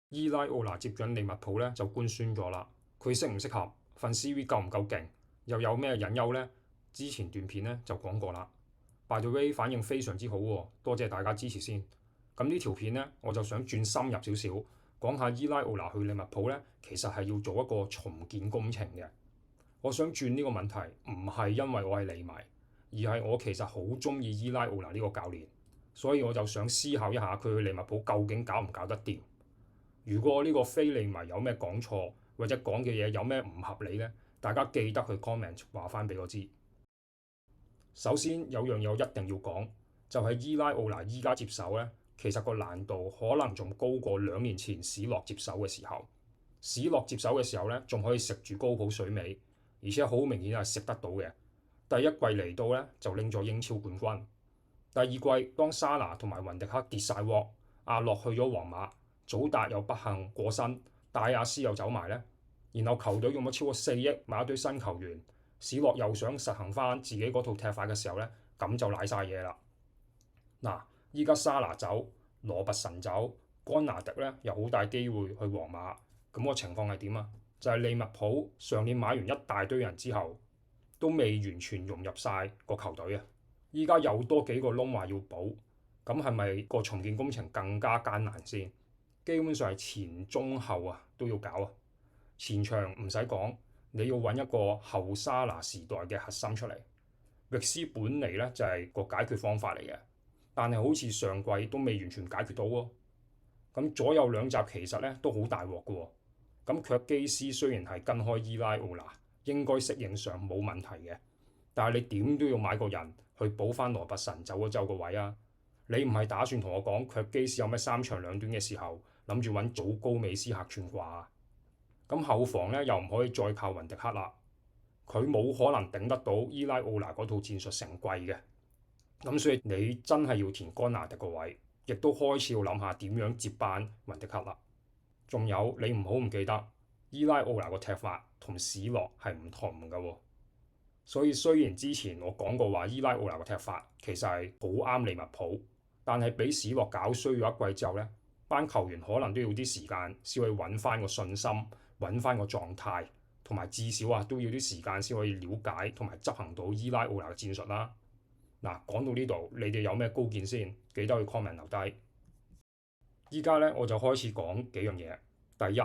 伊拉奧拿接掌利物浦咧就官宣咗啦，佢適唔適合，份 CV 夠唔夠勁，又有咩隱憂呢？之前段片咧就講過啦。By the way， 反應非常之好喎，多謝大家支持先。咁呢條片咧我就想轉深入少少，講下伊拉奧拿去利物浦咧，其實係要做一個重建工程嘅。我想轉呢個問題，唔係因為我係利迷，而係我其實好中意伊拉奧拿呢個教練，所以我就想思考一下佢去利物浦究竟搞唔搞得掂。如果呢個非利迷有咩講錯，或者講嘅嘢有咩唔合理呢？大家記得去 comment 話翻俾我知。首先有樣嘢我一定要講，就係伊拉奧拿依家接手呢，其實個難度可能仲高過2年前史諾接手嘅時候。史諾接手嘅時候呢，仲可以食住高普水尾，而且好明顯係食得到嘅。第一季嚟到呢，就拎咗英超冠軍。第二季當沙拿同埋雲迪克跌晒鑊，阿洛去咗皇馬，祖達又不幸過身，戴亞斯又走埋呢，然後球隊用咗超過4億買一堆新球員，史諾又想實行翻自己嗰套踢法嘅時候呢，咁就賴晒嘢啦。嗱，依家沙拿走，羅拔臣走，干拿迪呢有好大機會去皇馬，咁個情況係點啊？就係利物浦上年買完一大堆人之後，都未完全融入晒個球隊啊！依家又多幾個窿話要補，咁係咪個重建工程更加艱難先？基本上係前中後啊都要搞啊！前場唔使講，你要揾一個後沙拿時代嘅核心出嚟。域斯本尼咧就係個解決方法嚟嘅，但係好似上季都未完全解決到喎。咁左右兩閘其實咧都好大鑊嘅喎。咁卻基斯雖然係跟開伊拉奧拿，應該適應上冇問題嘅，但係你點都要買個人去補翻羅拔臣走咗個位啊！你唔係打算同我講卻基斯有咩3長2短嘅時候，諗住揾祖高美斯客串啩？咁後防咧又唔可以再靠雲迪克啦，佢冇可能頂得到伊拉奧拿嗰套戰術成季嘅。咁所以你真係要填干拿迪個位，亦都開始要諗下點樣接班雲迪克啦。仲有你唔好唔記得伊拉奧拿個踢法同史諾係唔同嘅喎。所以雖然之前我講過話伊拉奧拿個踢法其實係好啱利物浦，但係俾史諾搞衰咗一季之後呢，班球員可能都要啲時間先可以揾翻個信心，揾翻個狀態，同埋至少都要啲時間先可以了解同埋執行到伊拉奧拿嘅戰術啦。嗱，講到呢度，你哋有咩高見先？記得去 comment 留低。依家咧我就開始講幾樣嘢。第一，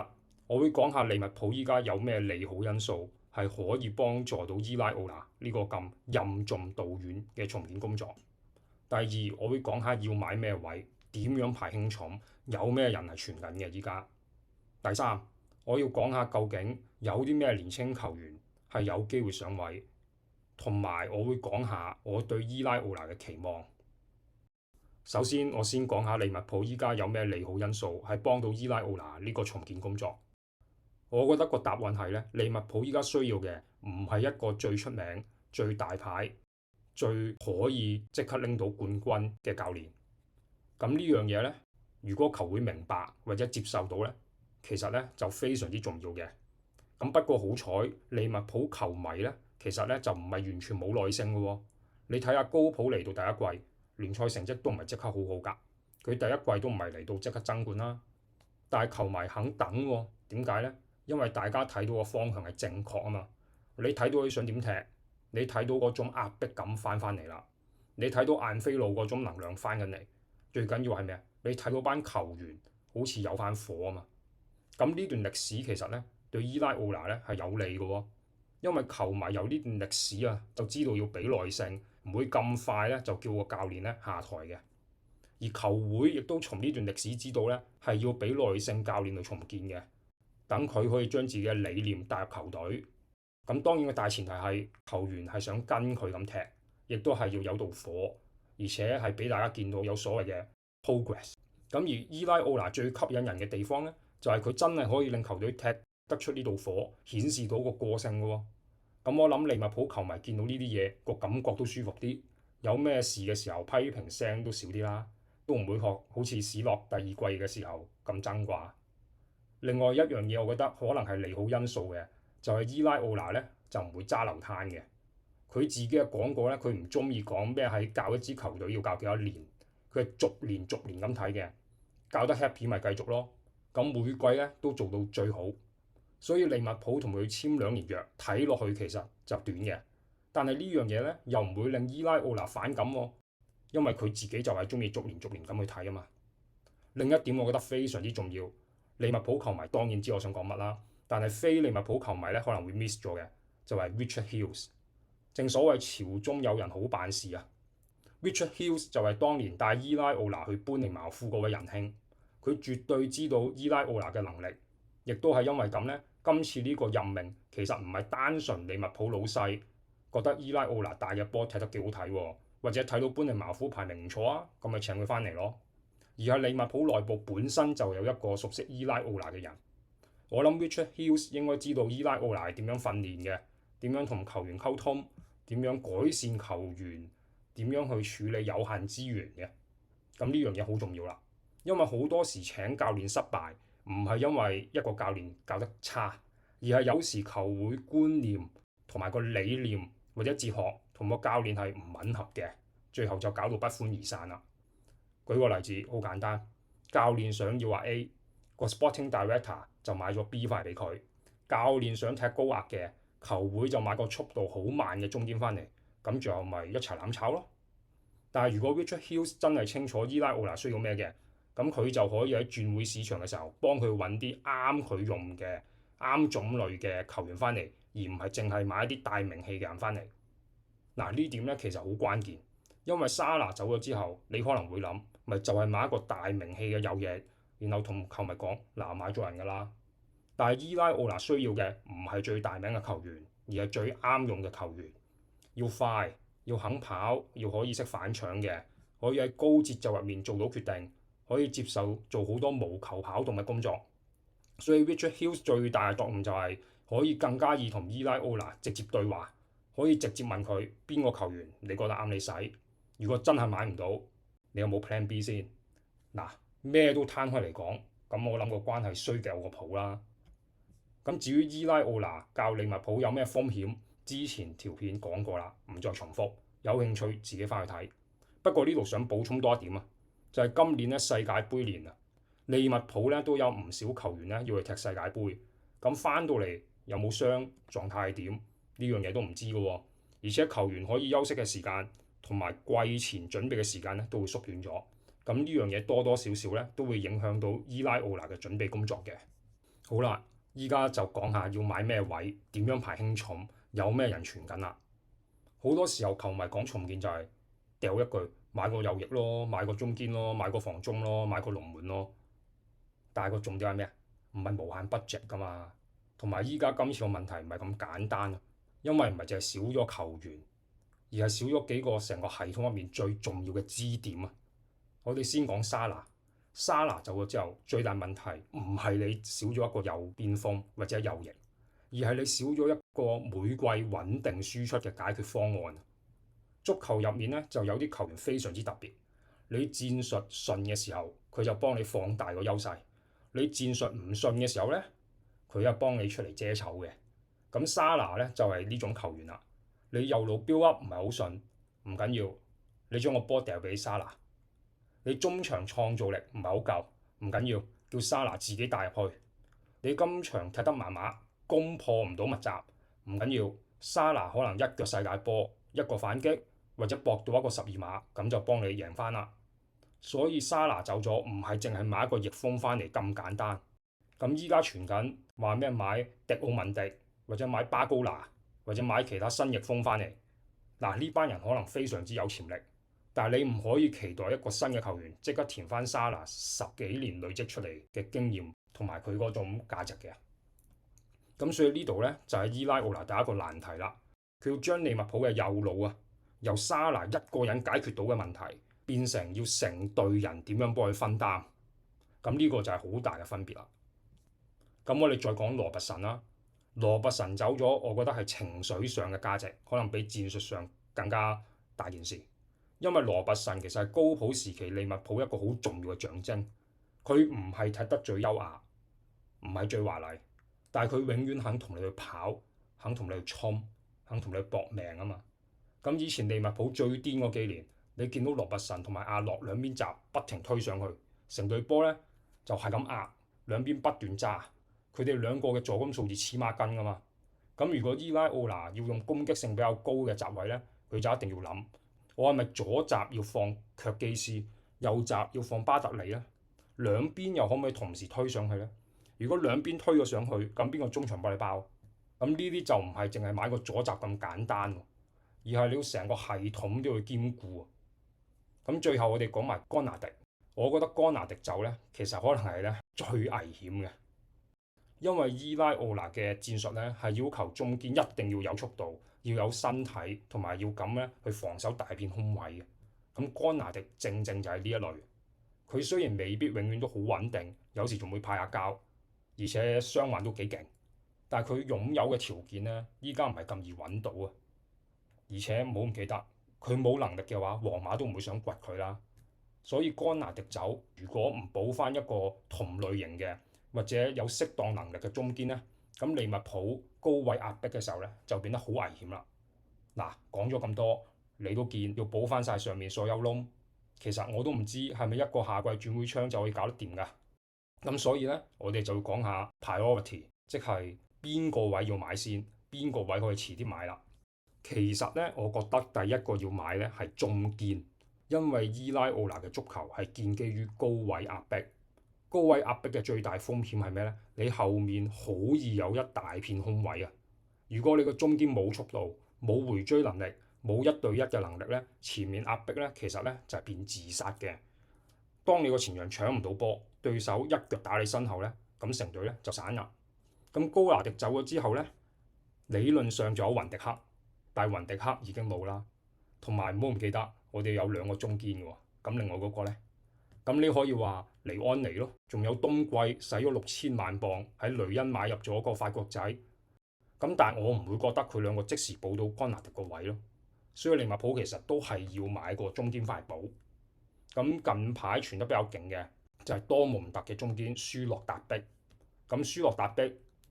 我會講下利物浦依家有咩利好因素係可以幫助到伊拉奧拿呢個咁任重道遠嘅重建工作。第二，我會講下要買咩位，點樣排輕重，有咩人係傳緊嘅依家。第三，我要講下究竟有啲咩年輕球員係有機會上位，同埋我會講下我對伊拉奧拿嘅期望。首先，我先講下利物浦依家有咩利好因素係幫到伊拉奧拿呢個重建工作。我覺得個答案係咧，利物浦依家需要嘅唔係一個最出名、最大牌、最可以即刻拎到冠軍嘅教練。咁呢樣嘢咧，如果球會明白或者接受到咧，其實咧就非常之重要嘅。咁不過好彩，利物浦球迷咧其實咧就唔係完全冇耐性嘅喎。你睇下高普嚟到第一季，聯賽成績都唔係即刻好好㗎，佢第一季都唔係嚟到即刻爭冠啦。但係球迷肯等喎，點解呢？因為大家睇到個方向係正確啊嘛。你睇到佢想點踢，你睇到嗰種壓迫感翻嚟啦，你睇到晏菲路嗰種能量翻緊嚟，最緊要係咩啊？你睇到班球員好似有翻火啊嘛。咁呢段歷史其實呢，對伊拉奧拿呢係有利嘅喎，因為球迷有呢段歷史啊，就知道要俾耐性。唔會咁快咧就叫個教練咧下台嘅，而球會亦都從呢段歷史知道咧係要俾耐性教練去重建嘅，等佢可以將自己嘅理念帶入球隊。咁當然個大前提係球員係想跟佢咁踢，亦都係要有道火，而且係俾大家見到有所謂嘅 progress。咁而伊拉奧拿最吸引人嘅地方咧，就係佢真係可以令球隊踢得出呢道火，顯示到個個性嘅喎。咁我諗利物浦球迷見到呢啲嘢個感覺都舒服啲，有咩事嘅時候批評聲都少啲啦，都唔會學好似史諾第2季嘅時候咁爭啩。另外一樣嘢我覺得可能係利好因素嘅，就係伊拉奧拿咧就唔會揸流灘嘅。佢自己嘅講過咧，佢唔中意講咩喺教一支球隊要教幾多年，佢係逐年咁睇嘅，教得 happy 咪繼續咯，咁每季咧都做到最好，所以利物浦同佢簽2年約，睇落去其實就短嘅。但係呢樣嘢咧又唔會令伊拉奧拿反感喎，因為佢自己就係中意逐年咁去睇啊嘛。另一點我覺得非常之重要，利物浦球迷當然知我想講乜啦，但係非利物浦球迷咧可能會 miss 咗嘅，就係 Richard Hughes。正所謂朝中有人好辦事啊， Richard Hughes 就係當年帶伊拉奧拿去班尼茅夫嗰位仁兄，佢絕對知道伊拉奧拿嘅能力，亦都係因為咁呢，今次呢個任命其實唔係單純利物浦老細覺得伊拉奧拿帶嘅波踢得幾好睇喎，或者睇到班尼茅夫排名唔錯啊，咁咪請佢翻嚟咯。而係利物浦內部本身就有一個熟悉伊拉奧拿嘅人，我諗 Richard Hughes 應該知道伊拉奧拿係點樣訓練嘅，點樣同球員溝通，點樣改善球員，點樣去處理有限資源嘅。咁呢樣嘢好重要啦，因為好多時請教練失敗唔係因為一個教練教得差，而係有時球會觀念同埋個理念或者哲學同個教練係唔吻合嘅，最後就搞到不歡而散啦。舉個例子好簡單，教練想要話 A， 個 Sporting Director 就買咗 B 翻嚟俾佢。教練想踢高壓嘅，球會就買個速度好慢嘅中堅翻嚟，咁最後咪一齊攬炒咯。但係如果 Richard Hughes 真係清楚伊拉奧拿需要咩嘅，咁佢就可以喺轉會市場嘅時候幫佢揾啲啱佢用嘅啱種類嘅球員翻嚟，而唔係淨係買一啲大名氣嘅人翻嚟。嗱，呢點咧其實好關鍵，因為沙拿走咗之後，你可能會諗，咪就係買一個大名氣嘅右翼，然後同球迷講嗱，買咗人㗎啦。但係伊拉奧拿需要嘅唔係最大名嘅球員，而係最啱用嘅球員，要快，要肯跑，要可以識反搶嘅，可以喺高節奏入面做到決定，可以接受做好多無球跑動嘅工作。所以 Richard Hughes 最大嘅作用就係可以更加易同伊拉奧拿直接對話，可以直接問佢邊個球員你覺得啱你使。如果真係買唔到，你有冇 Plan B 先？嗱，咩都攤開嚟講，咁我諗個關係衰嘅我個譜啦。咁至於伊拉奧拿教利物浦有咩風險，之前條片講過啦，唔再重複。有興趣自己翻去睇。不過呢度想補充多一點啊，就係今年咧世界盃年啊，利物浦咧都有唔少球員咧要去踢世界盃。咁翻到嚟有冇傷，狀態係點？呢樣嘢都唔知嘅喎。而且球員可以休息嘅時間，同埋季前準備嘅時間咧都會縮短咗，咁呢樣嘢多多少少咧都會影響到伊拉奧拿嘅準備工作嘅。好啦，依家就講下要買咩位，點樣排輕重，有咩人傳緊啦。好多時候球迷講重建就係掉一句買個右翼咯，買個中堅咯，買個防中咯，買個龍門咯。但係個重點係咩啊？唔係無限 budget 噶嘛，同埋依家今次個問題唔係咁簡單啊，因為唔係淨係少咗球員，而係少咗幾個成個系統入面最重要嘅支點啊！我哋先講沙拿，沙拿走咗之後，最大問題唔係你少咗一個右邊鋒或者右翼，而係你少咗一個每季穩定輸出嘅解決方案。足球入面咧就有啲球員非常之特別，你戰術順嘅時候，佢就幫你放大個優勢；你戰術唔順嘅時候咧，佢又幫你出嚟遮醜嘅。咁沙拿咧就係呢種球員啦。你右路 build up 唔係好順，唔緊要，你將個波掉俾沙拿。你中場創造力唔係好夠，唔緊要，叫沙拿自己帶入去。你今場踢得麻麻，攻破唔到密集，唔緊要，沙拿可能一腳世界波，一個反擊或者搏到一個12碼，咁就幫你贏翻啦。所以沙拿走咗，唔係淨係買一個翼鋒翻嚟咁簡單。咁依家傳緊話咩買迪奧文迪或者買巴高拿，或者買其他新翼鋒翻嚟，嗱，呢班人可能非常之有潛力，但係你唔可以期待一個新嘅球員即刻填翻沙拿10幾年累積出嚟嘅經驗同埋佢嗰種價值嘅。咁所以呢度咧就係伊拉奧拿第一個難題啦，佢要將利物浦嘅右路啊由沙拿一個人解決到嘅問題，變成要成隊人點樣幫佢分擔。咁呢個就係好大嘅分別啦。咁我哋再講羅拔臣啦。羅拔臣走咗，我覺得係情緒上嘅價值，可能比戰術上更加大件事。因為羅拔臣其實係高普時期利物浦一個好重要嘅象徵。佢唔係踢得最優雅，唔係最華麗，但係佢永遠肯同你去跑，肯同你去衝，肯同你去搏命啊嘛。咁以前利物浦最癲嗰幾年，你見到羅拔臣同埋阿諾兩邊閘不停推上去，成隊波咧就係咁壓，兩邊不斷揸，佢哋兩個嘅助攻數字黐孖筋噶嘛。咁如果伊拉奧拿要用攻擊性比較高嘅閘位咧，佢就一定要諗，我係咪左閘要放卻基斯，右閘要放巴特利咧？兩邊又可唔可以同時推上去咧？如果兩邊推咗上去，咁邊個中場幫你包？咁呢啲就唔係淨係買個左閘咁簡單，而係你要成個系統都要兼顧。咁最後我哋講埋干拿迪，我覺得干拿迪走咧，其實可能係咧最危險嘅。因為伊拉奧拿嘅戰術咧係要求中堅一定要有速度，要有身體，同埋要咁咧去防守大片空位嘅。咁干拿迪正正就係呢一類。佢雖然未必永遠都好穩定，有時仲會派下膠，而且傷患都幾勁，但係佢擁有嘅條件咧，依家唔係咁易揾到啊。而且唔好唔記得，佢冇能力嘅話，皇馬都唔會想掘佢啦。所以干拿迪走，如果唔補翻一個同類型嘅，或者有適當能力嘅中堅咧，咁利物浦高位壓迫嘅時候咧，就變得好危險啦。嗱，講咗咁多，你都見要補翻晒上面所有窿，其實我都唔知係咪一個夏季轉會窗就可以搞得掂㗎。咁所以咧，我哋就要講下 priority，即係邊個位要買先，邊個位可以遲啲買啦。其實咧，我覺得第一個要買咧係中堅，因為伊拉奧拿嘅足球係建基於高位壓迫。高位壓迫嘅最大風險係咩咧？你後面好易有一大片空位啊！如果你個中堅冇速度、冇回追能力、冇一對一嘅能力咧，前面壓迫咧，其實咧就係變自殺嘅。當你個前場搶唔到波，對手一腳打你身後咧，咁成隊咧就散啦。咁高拿迪走咗之後咧，理論上仲有雲迪克，但係雲迪克已經冇啦。同埋唔好唔記得，我哋有兩個中堅嘅喎。咁另外嗰個咧，咁你可以話尼安尼咯，仲有冬季使咗6000萬鎊喺雷恩買入咗個法國仔。咁但係我唔會覺得佢兩個即時補到干拿迪個位咯。所以利物浦其實都係要買個中堅快補。咁近排傳得比較勁嘅就係多蒙特嘅中堅舒洛達碧。咁舒洛達碧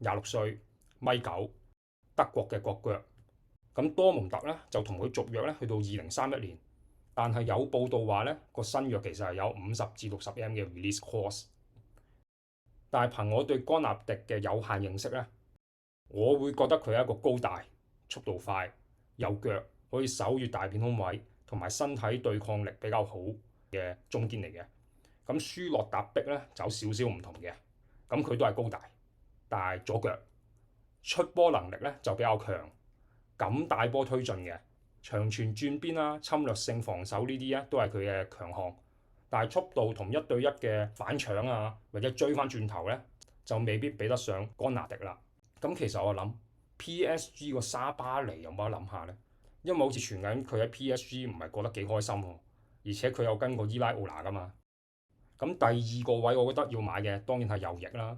26歲，1.9米，德國嘅國腳。咁多蒙特咧就同佢續約咧去到2031年，但係有報道話咧個新約其實係有50至60M 嘅 release clause。但係憑我對干拿迪嘅有限認識咧，我會覺得佢係一個高大、速度快、有腳可以守住大片空位，同埋身體對抗力比較好嘅中堅嚟嘅。咁舒洛達碧咧就有少少唔同嘅，咁佢都係高大，但係左腳出波能力咧就比較強，敢帶波推進嘅，長傳轉邊啦、侵略性防守呢啲咧都係佢嘅強項。但係速度同一對一嘅反搶啊，或者追翻轉頭咧，就未必比得上干拿迪啦。咁其實我諗 PSG 個沙巴尼有冇得諗下咧？因為好似傳緊佢喺 PSG 唔係過得幾開心喎，而且佢有跟過伊拉奧拿噶嘛。咁第二個位我覺得要買嘅當然係右翼啦。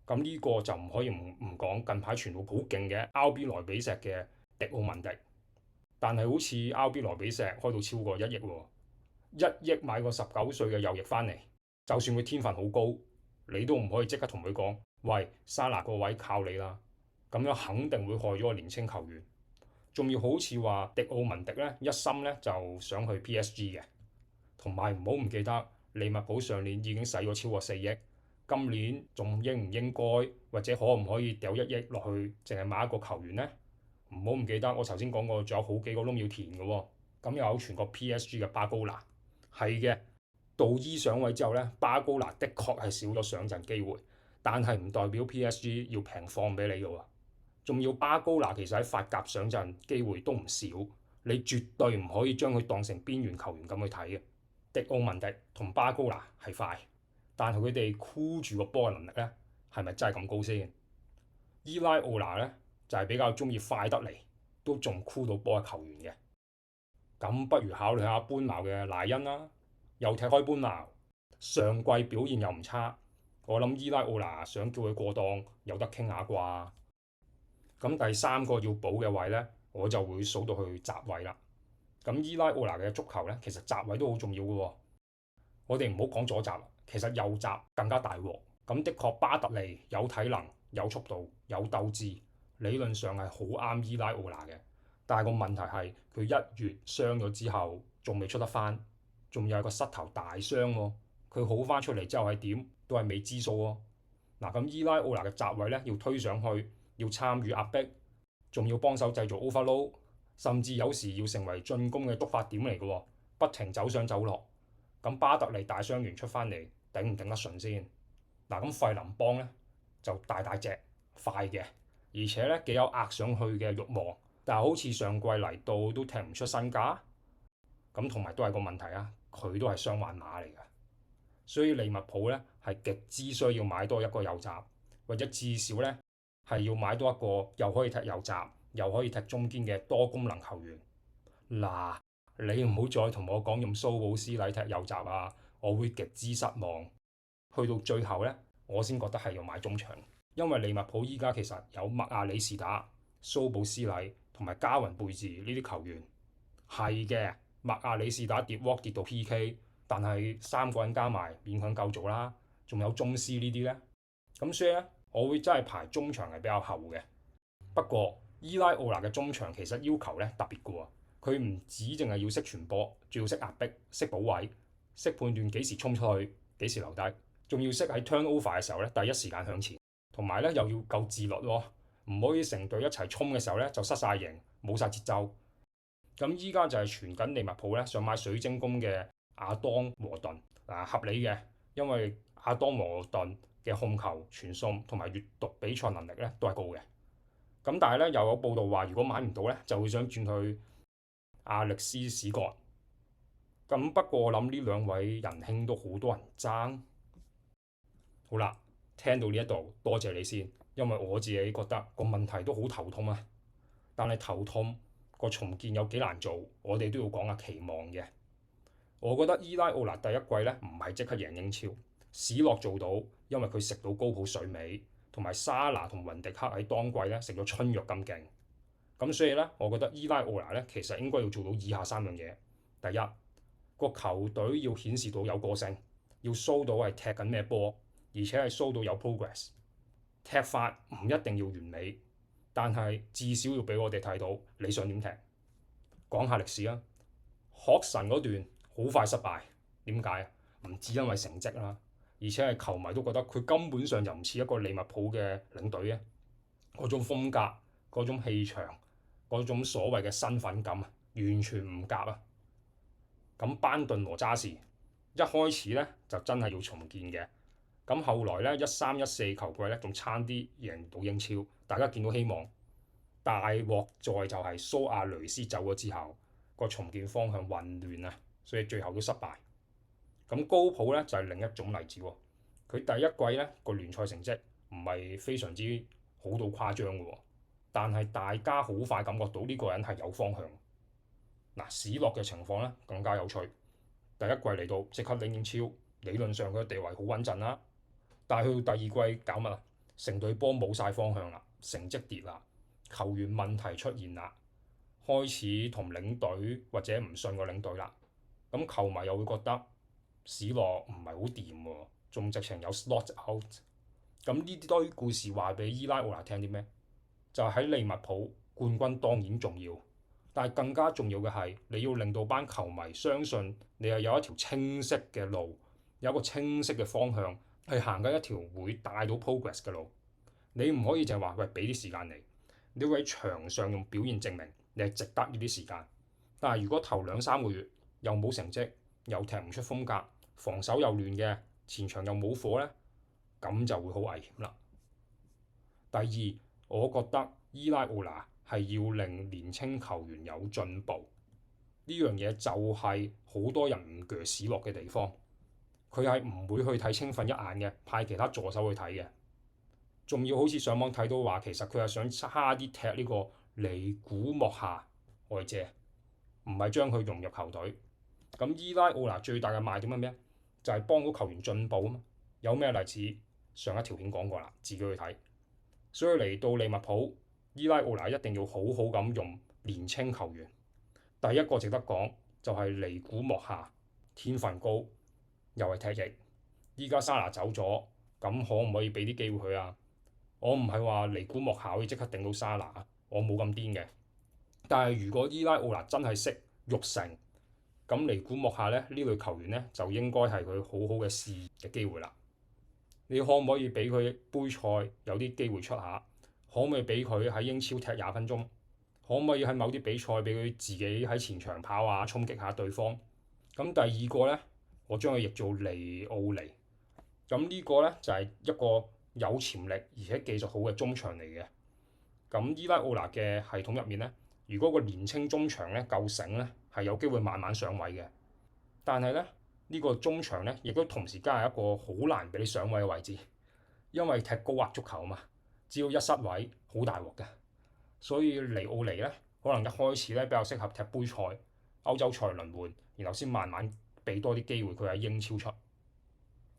咁呢個就唔可以唔講近排傳到好勁嘅 RB 萊比錫嘅迪奧文迪，但係好似 RB 萊比錫開到超過1億喎，1億買個19歲嘅右翼翻嚟，就算佢天分好高，你都唔可以即刻同佢講，喂，沙拿個位靠你啦，咁樣肯定會害咗個年青球員。仲要好似話迪奧文迪咧一心咧就想去 PSG 嘅，同埋唔好唔記得利物浦上年已經使咗超過4億，今年仲應唔應該或者可唔可以掉1億落去，淨係買一個球員呢？唔好唔記得我頭先講過，仲有好幾個窿要填嘅喎。咁又有傳過 PSG 嘅巴高拿，係嘅。杜伊上位之後咧，巴高拿的確係少咗上陣機會，但係唔代表 PSG 要平放俾你嘅喎。仲要巴高拿其實喺法甲上陣機會都唔少，你絕對唔可以將佢當成邊緣球員咁去睇嘅。迪奧文迪同巴高拿係快，但係佢哋箍住個波嘅能力咧，係咪真係咁高先？伊拉奧拿咧就係比較中意快得嚟，都仲箍到波嘅球員嘅。咁不如考慮下搬茅嘅賴恩啦，又踢開搬茅，上季表現又唔差，我諗伊拉奧拿想叫佢過檔有得傾下啩。咁第三個要補嘅位咧，我就會數到去閘位啦。咁伊拉奧拿嘅足球咧，其實閘位都好重要嘅喎。我哋唔好講左閘，其實右閘更加大鑊。咁的確巴特利有體能、有速度、有鬥志，理論上係好啱伊拉奧拿嘅。但係個問題係佢1月傷咗之後，仲未出得翻，仲有個膝頭大傷喎。佢好翻出嚟之後係點，都係未知數喎。嗱，咁伊拉奧拿嘅閘位咧要推上去，要參與壓迫，仲要幫手製造 overload，甚至有時要成為進攻嘅觸發點嚟嘅喎，不停走上走落。咁巴特利大傷員出翻嚟，頂唔頂得順先？嗱，咁費林邦咧就大大隻、快嘅，而且咧幾有壓上去嘅慾望，但係好似上季嚟到都踢唔出身價。咁同埋都係個問題啊，佢都係傷患馬嚟嘅，所以利物浦咧係極之需要買多一個右閘，或者至少咧係要買多一個又可以踢右閘又可以踢中堅嘅多功能球員。嗱，你唔好再同我講用蘇布斯禮踢右閘啊，我會極之失望。去到最後咧，我先覺得係要買中場，因為利物浦依家其實有麥亞里士打、蘇布斯禮同埋加雲貝治呢啲球員，係嘅。麥亞里士打跌窩跌到 PK， 但係三個人加埋勉強夠做啦，仲有宗師呢啲咧，咁所以咧我會真係排中場係比較後嘅。不過伊拉奧拿嘅中場其實要求咧特別嘅喎，佢唔止淨係要識傳波，仲要識壓迫、識補位、識判斷幾時衝出去、幾時留低，仲要識喺 turnover 嘅時候咧第一時間向前，同埋咧又要夠自律喎，唔可以成隊一齊衝嘅時候咧就失晒形、冇晒節奏。咁依家就係傳緊利物浦咧想買水晶宮嘅亞當和頓，合理嘅，因為亞當和頓嘅控球、傳送同埋閱讀比賽能力咧都係高嘅。咁但係咧又有報道話，如果買唔到咧，就會想轉去亞歷斯史葛。咁不過我諗呢兩位仁兄都好多人爭。好啦，聽到呢一度多謝你先，因為我自己覺得個問題都好頭痛啊。但係頭痛個重建有幾難做，我哋都要講下期望嘅。我覺得伊拉奧拿第一季咧唔係即刻贏英超，史諾做到，因為佢食到高普水尾，同埋沙拿同雲迪克喺當季咧食咗春藥咁勁。咁所以咧，我覺得伊拉奧拿咧其實應該要做到以下三樣嘢。第一，個球隊要顯示到有個性，要 show 到係踢緊咩波，而且係 show 到有 progress。踢法唔一定要完美，但係至少要俾我哋睇到你想點踢。講下歷史啊，學神嗰段好快失敗，點解啊？唔止因為成績啦，而且係球迷都覺得佢根本上就唔似一個利物浦嘅領隊嘅嗰種風格、嗰種氣場、嗰種所謂嘅身份感，完全唔夾啊！咁班頓和渣士一開始咧就真係要重建嘅，咁後來咧13-14球季咧仲差啲贏到英超，大家見到希望。大鑊在就係蘇亞雷斯走咗之後，個重建方向混亂啊，所以最後都失敗。咁高普咧就係另一種例子喎，佢第一季咧個聯賽成績唔係非常之好到誇張嘅喎，但係大家好快感覺到呢個人係有方向。嗱，史諾嘅情況咧更加有趣，第一季嚟到即刻拎英超，理論上佢嘅地位好穩陣啦，但係去到第二季搞乜啊？成隊波冇晒方向啦，成績跌啦。球員問題出現啦，開始同領隊或者唔信個領隊啦，咁球迷又會覺得史諾唔係好掂喎，仲直情有 slot out。咁呢堆故事話俾伊拉奧拿聽啲咩？就係喺利物浦冠軍當然重要，但係更加重要嘅係你要令到班球迷相信你係有一條清晰嘅路，有一個清晰嘅方向，係行緊一條會帶到 progress 嘅路。你唔可以淨係話喂，俾啲時間你。你會喺場上用表現證明你係值得呢啲時間，但係如果頭2-3個月又冇成績，又踢唔出風格，防守又亂嘅，前場又冇火咧，咁就會好危險啦。第二，我覺得伊拉奧拿係要令年青球員有進步，呢樣嘢就係好多人唔鋸史諾嘅地方，佢係唔會去睇青訓一眼嘅，派其他助手去睇嘅。仲要好似上網睇到話，其實佢係想差啲踢呢個尼古莫夏外借，唔係將佢融入球隊。咁伊拉奧拿最大嘅賣點係咩？就係幫到球員進步啊嘛。有咩例子？上一條片講過啦，自己去睇。所以嚟到利物浦，伊拉奧拿一定要好好咁用年青球員。第一個值得講就係尼古莫夏，天分高，又係踢翼。依家沙拿走咗，咁可唔可以俾啲機會佢啊？我唔係話尼古莫夏可以即刻頂到沙拿，我冇咁癲嘅。但係如果伊拉奧拿真係識育成，咁尼古莫夏咧呢類球員咧就應該係佢好好嘅試嘅機會啦。你可唔可以俾佢杯賽有啲機會出下？可唔可以俾佢喺英超踢20分鐘？可唔可以喺某啲比賽俾佢自己喺前場跑下，衝擊下對方？咁第二個咧，我將佢譯做尼奧尼。咁呢個咧就係一個有潛力而且技術好嘅中場嚟嘅。咁伊拉奧拿嘅系統入面咧，如果個年青中場咧夠醒咧，係有機會慢慢上位嘅。但係咧呢個中場咧，亦都同時間係一個好難俾你上位嘅位置，因為踢高壓足球啊嘛，只要一失位好大鑊嘅。所以尼奧尼咧，可能一開始咧比較適合踢杯賽、歐洲賽輪換，然後先慢慢俾多啲機會佢喺英超出。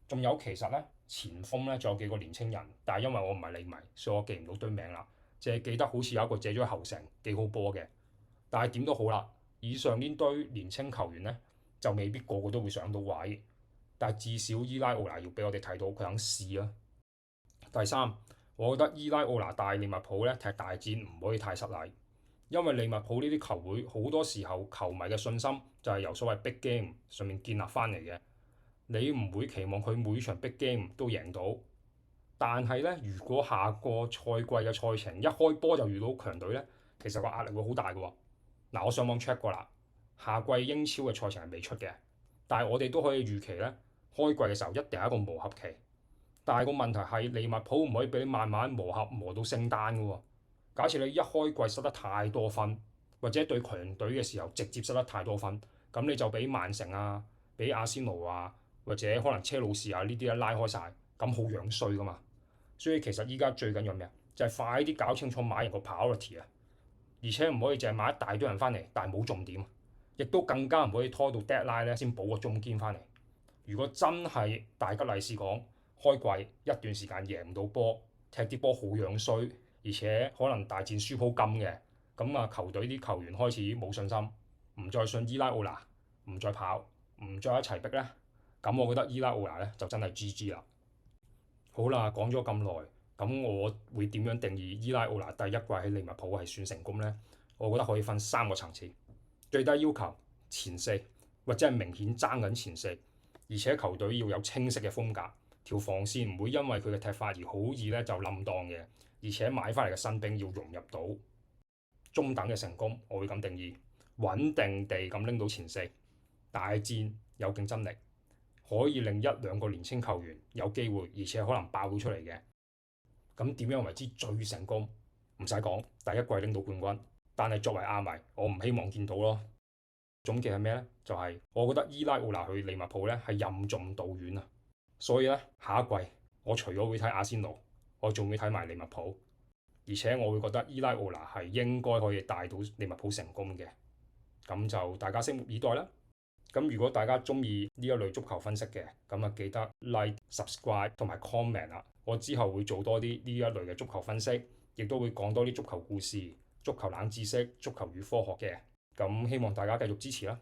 仲有其實咧前鋒咧仲有幾個年青人，但係因為我唔係利迷，所以我記唔到堆名啦。淨係記得好似有一個借咗後城幾好波嘅，但係點都好啦。以上呢堆年青球員咧，就未必個個都會上到位，但係至少伊拉奧拿要俾我哋睇到佢肯試啊。第三，我覺得伊拉奧拿帶利物浦咧踢大戰唔可以太失禮，因為利物浦呢啲球會好多時候球迷嘅信心就係由所謂 big game 上面建立翻嚟嘅。你唔會期望佢每場 big game 都贏到，但係咧，如果下個賽季嘅賽程一開波就遇到強隊咧，其實個壓力會好大嘅喎。嗱，我上網 check 過啦，下季英超嘅賽程係未出嘅，但係我哋都可以預期咧，開季嘅時候一定係一個磨合期。但係個問題係利物浦唔可以俾你慢慢磨合磨到聖誕嘅喎。假設你一開季失得太多分，或者對強隊嘅時候直接失得太多分，咁你就俾曼城啊、俾阿仙奴啊，或者可能車路士啊呢啲咧拉開晒，咁好樣衰噶嘛。所以其實依家最緊要咩啊？就係快啲搞清楚買人個 priority 啊，而且唔可以淨係買一大堆人翻嚟，但係冇重點，亦都更加唔可以拖到 deadline 咧先補個中堅翻嚟。如果真係大吉利是講開季一段時間贏唔到波，踢啲波好樣衰，而且可能大戰輸鋪金嘅，咁啊球隊啲球員開始冇信心，唔再信伊拉奧拿，唔再跑，唔再一齊逼咧，咁我覺得伊拉奧拿咧就真係 GG 啦。好啦，講咗咁耐，咁我會點樣定義伊拉奧拿第一季喺利物浦係算成功呢？我覺得可以分3個層次。最低要求前4，或者係明顯爭緊前4，而且球隊要有清晰嘅風格，條防線唔會因為佢嘅踢法而好易咧就冧檔嘅，而且買翻嚟嘅新兵要融入到。中等嘅成功，我會咁定義，穩定地咁拎到前4，大戰有競爭力，可以令1-2個年青球員有機會，而且可能爆到出嚟嘅。咁點樣為之最成功？唔使講，第一季拎到冠軍。但係作為亞迷，我唔希望見到咯。總結係咩呢？就係我覺得伊拉奧拿去利物浦咧係任重道遠啊。所以咧下一季我除咗會睇阿仙奴，我仲會睇埋利物浦，而且我會覺得伊拉奧拿係應該可以帶到利物浦成功嘅。咁就大家拭目以待啦。咁如果大家中意呢一類足球分析嘅，咁啊記得 like、subscribe 同埋 comment 啦。我之後會做多啲呢一類嘅足球分析，亦都會講多啲足球故事、足球冷知識、足球與科學嘅。咁希望大家繼續支持啦。